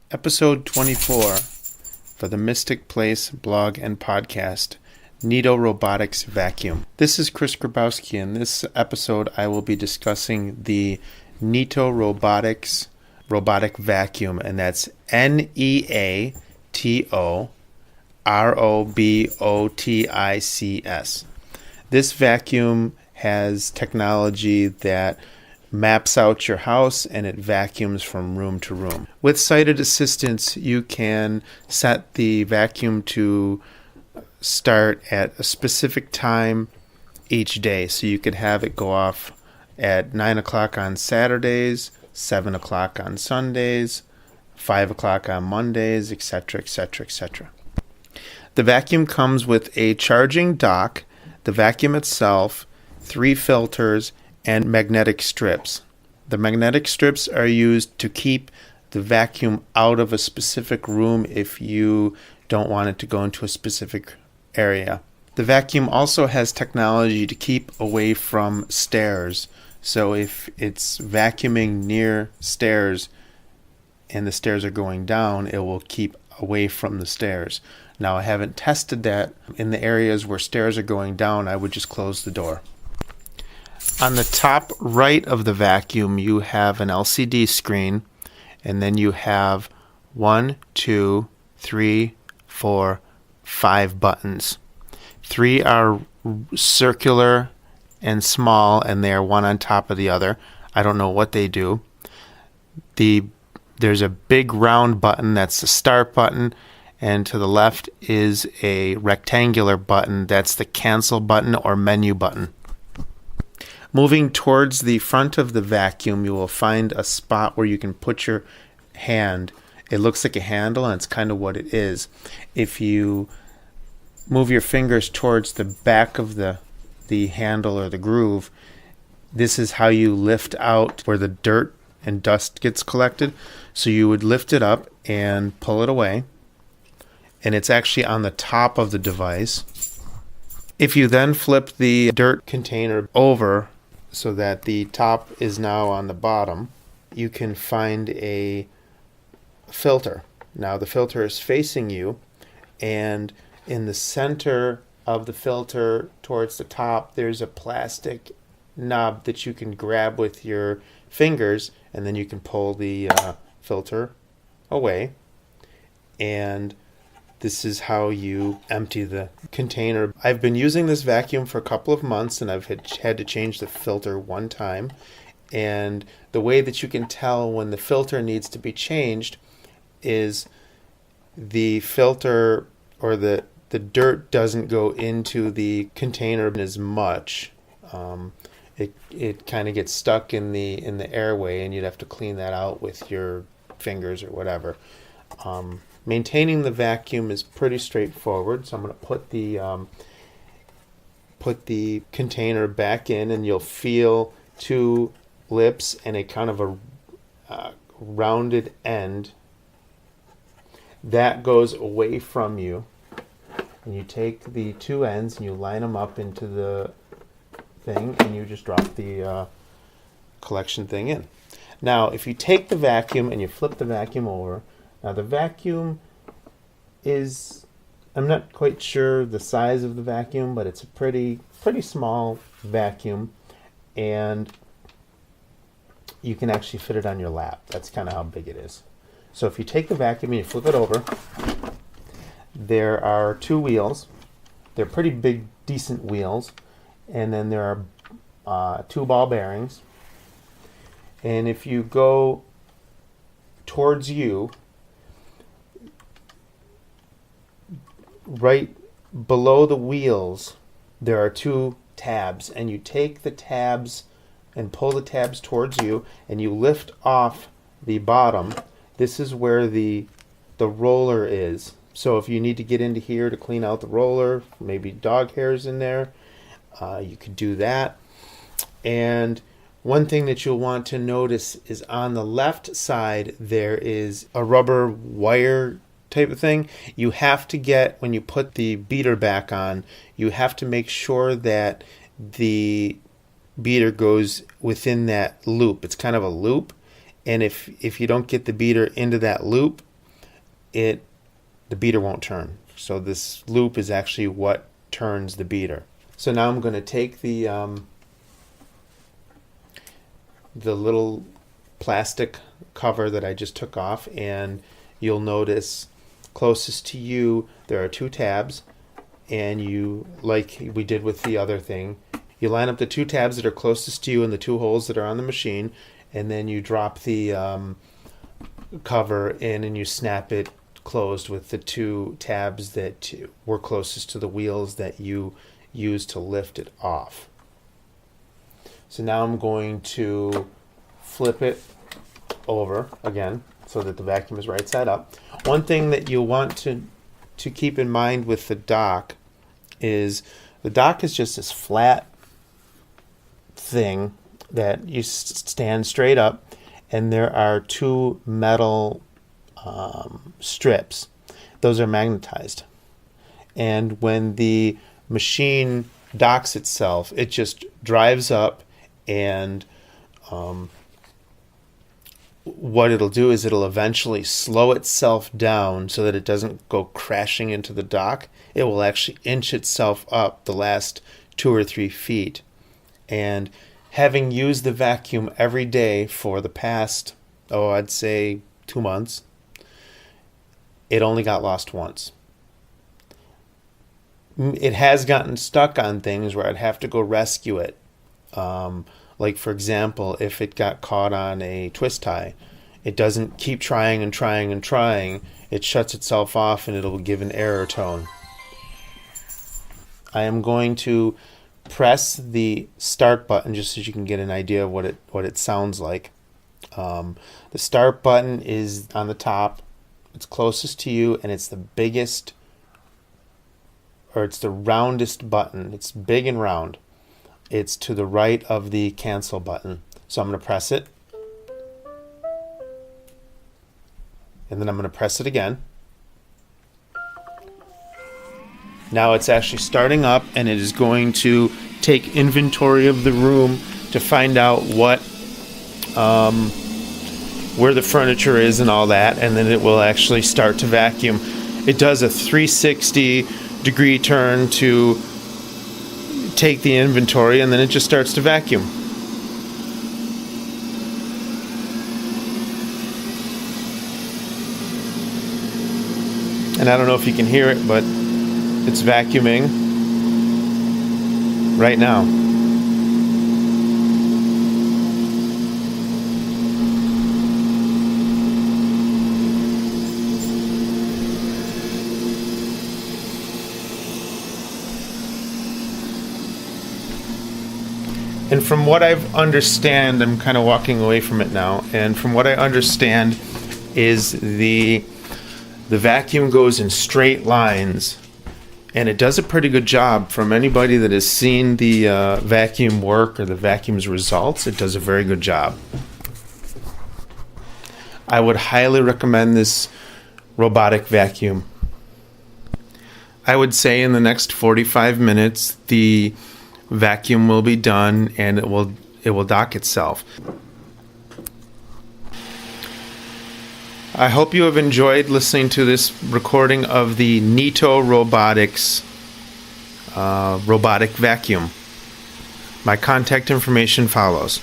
Episode 24 for the Mystic Place blog and podcast, Neato Robotics Vacuum. This is Chris Grabowski. In this episode, I will be discussing the Neato Robotics robotic vacuum, and that's Neato Robotics. This vacuum has technology that maps out your house and it vacuums from room to room. With sighted assistance, you can set the vacuum to start at a specific time each day. So you could have it go off at 9 o'clock on Saturdays, 7 o'clock on Sundays, 5 o'clock on Mondays, etc., etc., etc. The vacuum comes with a charging dock, the vacuum itself, 3 filters, and magnetic strips. The magnetic strips are used to keep the vacuum out of a specific room if you don't want it to go into a specific area. The vacuum also has technology to keep away from stairs. So if it's vacuuming near stairs and the stairs are going down, it will keep away from the stairs. Now, I haven't tested that. In the areas where stairs are going down, I would just close the door. On the top right of the vacuum, you have an LCD screen, and then you have 1, 2, 3, 4, 5 buttons. 3 are circular and small, and they are one on top of the other. I don't know what they do. There's a big round button, that's the start button, and to the left is a rectangular button, that's the cancel button or menu button. Moving towards the front of the vacuum, you will find a spot where you can put your hand. It looks like a handle, and it's kind of what it is. If you move your fingers towards the back of the handle or the groove, this is how you lift out where the dirt and dust gets collected. So you would lift it up and pull it away, and it's actually on the top of the device. If you then flip the dirt container over so that the top is now on the bottom, you can find a filter. Now the filter is facing you, and in the center of the filter towards the top, there's a plastic knob that you can grab with your fingers, and then you can pull the filter away. And this is how you empty the container. I've been using this vacuum for a couple of months, and I've had to change the filter one time. And the way that you can tell when the filter needs to be changed is the filter or the dirt doesn't go into the container as much. It kind of gets stuck in the airway, and you'd have to clean that out with your fingers or whatever. Maintaining the vacuum is pretty straightforward. So I'm going to put the container back in, and you'll feel 2 lips and a kind of a rounded end. That goes away from you. And you take the 2 ends and you line them up into the thing, and you just drop the collection thing in. Now, if you take the vacuum and you flip the vacuum over, now the vacuum is, I'm not quite sure the size of the vacuum, but it's a pretty small vacuum, and you can actually fit it on your lap. That's kind of how big it is. So if you take the vacuum and you flip it over, there are 2 wheels. They're pretty big, decent wheels. And then there are 2 ball bearings. And if you go towards you, right below the wheels, there are 2 tabs. And you take the tabs and pull the tabs towards you, and you lift off the bottom. This is where the roller is. So if you need to get into here to clean out the roller, maybe dog hairs in there, you could do that. And one thing that you'll want to notice is on the left side, there is a rubber wire type of thing. You have to get, when you put the beater back on, you have to make sure that the beater goes within that loop. It's kind of a loop, and if you don't get the beater into that loop, the beater won't turn. So this loop is actually what turns the beater. So now I'm going to take the little plastic cover that I just took off, and you'll notice closest to you there are two tabs, and you, like we did with the other thing, you line up the two tabs that are closest to you in the two holes that are on the machine, and then you drop the cover in and you snap it closed with the two tabs that were closest to the wheels that you used to lift it off. So now I'm going to flip it over again so that the vacuum is right side up. One thing that you want to keep in mind with the dock is the dock is just this flat thing that you stand straight up, and there are two metal strips. Those are magnetized, and when the machine docks itself, it just drives up, and what it'll do is it'll eventually slow itself down so that it doesn't go crashing into the dock. It will actually inch itself up the last 2 or 3 feet. And having used the vacuum every day for the past, I'd say 2 months, it only got lost once. It has gotten stuck on things where I'd have to go rescue it. Like, for example, if it got caught on a twist tie, it doesn't keep trying and trying and trying. It shuts itself off and it'll give an error tone. I am going to press the start button just so you can get an idea of what it sounds like. The start button is on the top. It's closest to you, and it's the biggest, or it's the roundest button. It's big and round. It's to the right of the cancel button. So I'm going to press it. And then I'm going to press it again. Now it's actually starting up, and it is going to take inventory of the room to find out where the furniture is and all that, and then it will actually start to vacuum. It does a 360-degree turn to take the inventory, and then it just starts to vacuum. And I don't know if you can hear it, but it's vacuuming right now. And from what I understand, I'm kind of walking away from it now, and from what I understand is the vacuum goes in straight lines, and it does a pretty good job. From anybody that has seen the vacuum work or the vacuum's results, it does a very good job. I would highly recommend this robotic vacuum. I would say in the next 45 minutes, the vacuum will be done and it will dock itself. I hope you have enjoyed listening to this recording of the Neato Robotics robotic vacuum. My contact information follows.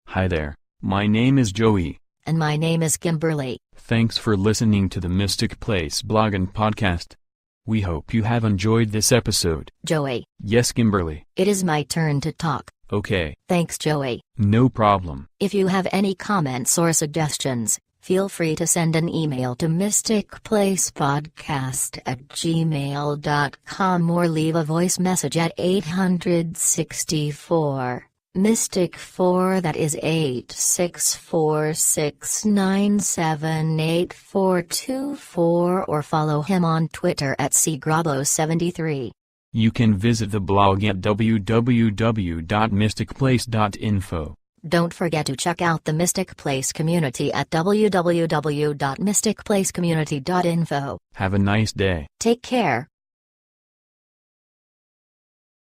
Hi there, my name is Joey. And my name is Kimberly. Thanks for listening to the Mystic Place blog and podcast. We hope you have enjoyed this episode. Joey. Yes, Kimberly. It is my turn to talk. Okay. Thanks, Joey. No problem. If you have any comments or suggestions, feel free to send an email to mysticplacepodcast@gmail.com or leave a voice message at 864. Mystic 4, that is 86469788424, or follow him on Twitter at cgrabo73. You can visit the blog at www.mysticplace.info. Don't forget to check out the Mystic Place community at www.mysticplacecommunity.info. Have a nice day. Take care.